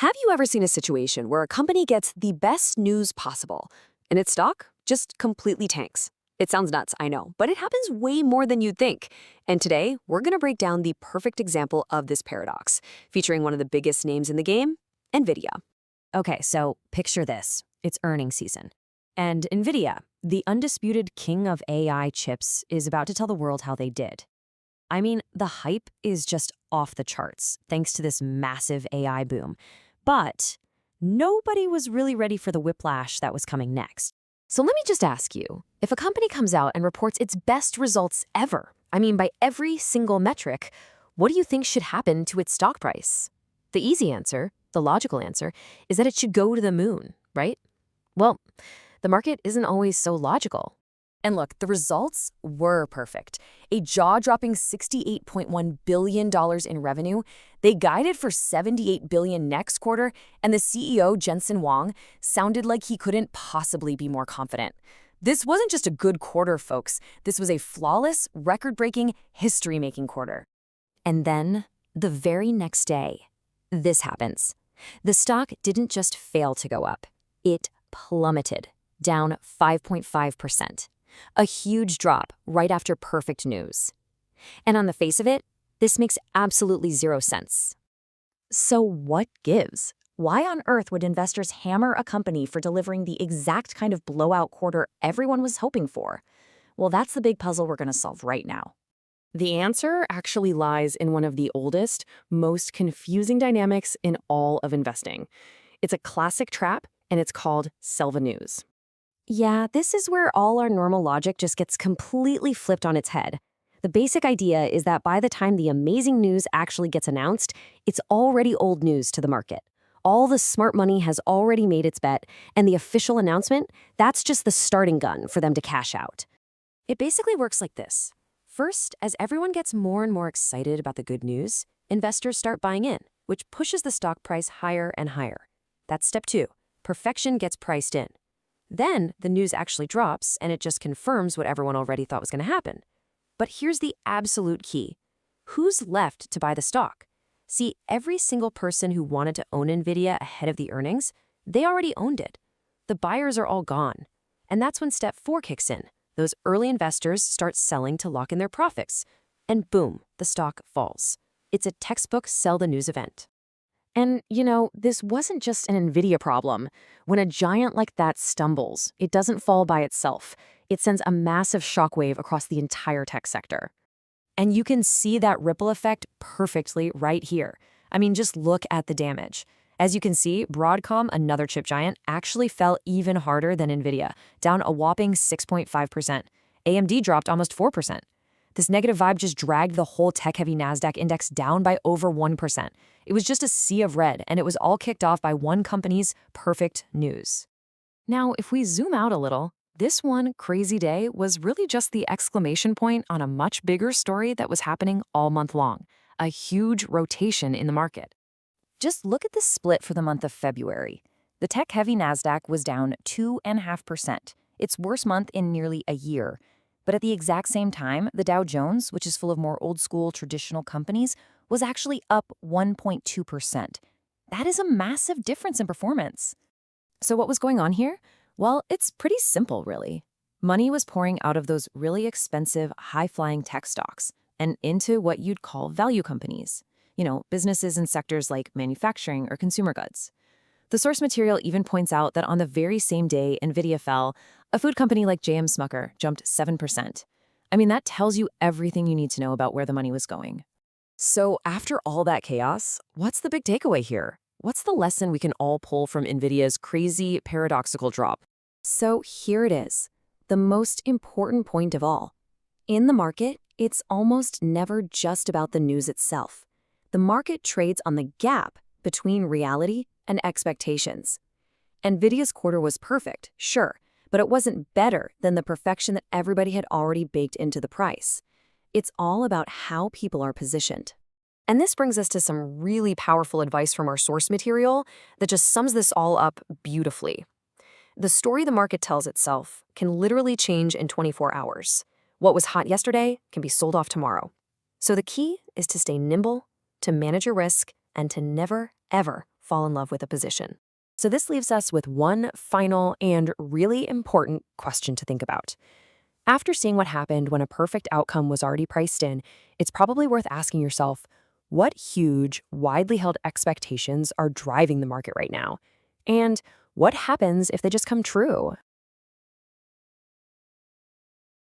Have you ever seen a situation where a company gets the best news possible and its stock just completely tanks? It sounds nuts, I know, but it happens way more than you'd think. And today, we're going to break down the perfect example of this paradox, featuring one of the biggest names in the game, NVIDIA. Okay, so picture this. It's earnings season. And NVIDIA, the undisputed king of AI chips, is about to tell the world how they did. I mean, the hype is just off the charts, thanks to this massive AI boom. But nobody was really ready for the whiplash that was coming next. So let me just ask you, if a company comes out and reports its best results ever, by every single metric, what do you think should happen to its stock price? The easy answer, the logical answer, is that it should go to the moon, right? Well, the market isn't always so logical. And look, the results were perfect. A jaw-dropping $68.1 billion in revenue. They guided for $78 billion next quarter, and the CEO, Jensen Huang, sounded like he couldn't possibly be more confident. This wasn't just a good quarter, folks. This was a flawless, record-breaking, history-making quarter. And then, the very next day, this happens. The stock didn't just fail to go up. It plummeted, down 5.5%. A huge drop right after perfect news. And on the face of it, this makes absolutely zero sense. So what gives? Why on earth would investors hammer a company for delivering the exact kind of blowout quarter everyone was hoping for? Well, that's the big puzzle we're going to solve right now. The answer actually lies in one of the oldest, most confusing dynamics in all of investing. It's a classic trap, and it's called sell the news. Yeah, this is where all our normal logic just gets completely flipped on its head. The basic idea is that by the time the amazing news actually gets announced, it's already old news to the market. All the smart money has already made its bet, and the official announcement, that's just the starting gun for them to cash out. It basically works like this. First, as everyone gets more and more excited about the good news, investors start buying in, which pushes the stock price higher and higher. That's step 2. Perfection gets priced in. Then the news actually drops, and it just confirms what everyone already thought was going to happen. But here's the absolute key. Who's left to buy the stock? See, every single person who wanted to own NVIDIA ahead of the earnings, they already owned it. The buyers are all gone. And that's when step 4 kicks in. Those early investors start selling to lock in their profits. And boom, the stock falls. It's a textbook sell the news event. And, this wasn't just an NVIDIA problem. When a giant like that stumbles, it doesn't fall by itself. It sends a massive shockwave across the entire tech sector. And you can see that ripple effect perfectly right here. Just look at the damage. As you can see, Broadcom, another chip giant, actually fell even harder than NVIDIA, down a whopping 6.5%. AMD dropped almost 4%. This negative vibe just dragged the whole tech-heavy NASDAQ index down by over 1%. It was just a sea of red, and it was all kicked off by one company's perfect news. Now, if we zoom out a little, this one crazy day was really just the exclamation point on a much bigger story that was happening all month long, a huge rotation in the market. Just look at the split for the month of February. The tech-heavy NASDAQ was down 2.5%, its worst month in nearly a year. But at the exact same time, the Dow Jones, which is full of more old-school traditional companies, was actually up 1.2%. That is a massive difference in performance. So what was going on here? Well, it's pretty simple, really. Money was pouring out of those really expensive, high-flying tech stocks and into what you'd call value companies. Businesses in sectors like manufacturing or consumer goods. The source material even points out that on the very same day NVIDIA fell, a food company like J.M. Smucker jumped 7%. That tells you everything you need to know about where the money was going. So after all that chaos, what's the big takeaway here? What's the lesson we can all pull from NVIDIA's crazy, paradoxical drop? So here it is, the most important point of all. In the market, it's almost never just about the news itself. The market trades on the gap between reality and expectations. NVIDIA's quarter was perfect, sure, but it wasn't better than the perfection that everybody had already baked into the price. It's all about how people are positioned. And this brings us to some really powerful advice from our source material that just sums this all up beautifully. The story the market tells itself can literally change in 24 hours. What was hot yesterday can be sold off tomorrow. So the key is to stay nimble, to manage your risk, and to never, ever fall in love with a position. So this leaves us with one final and really important question to think about. After seeing what happened when a perfect outcome was already priced in, it's probably worth asking yourself, what huge, widely held expectations are driving the market right now? And what happens if they just come true?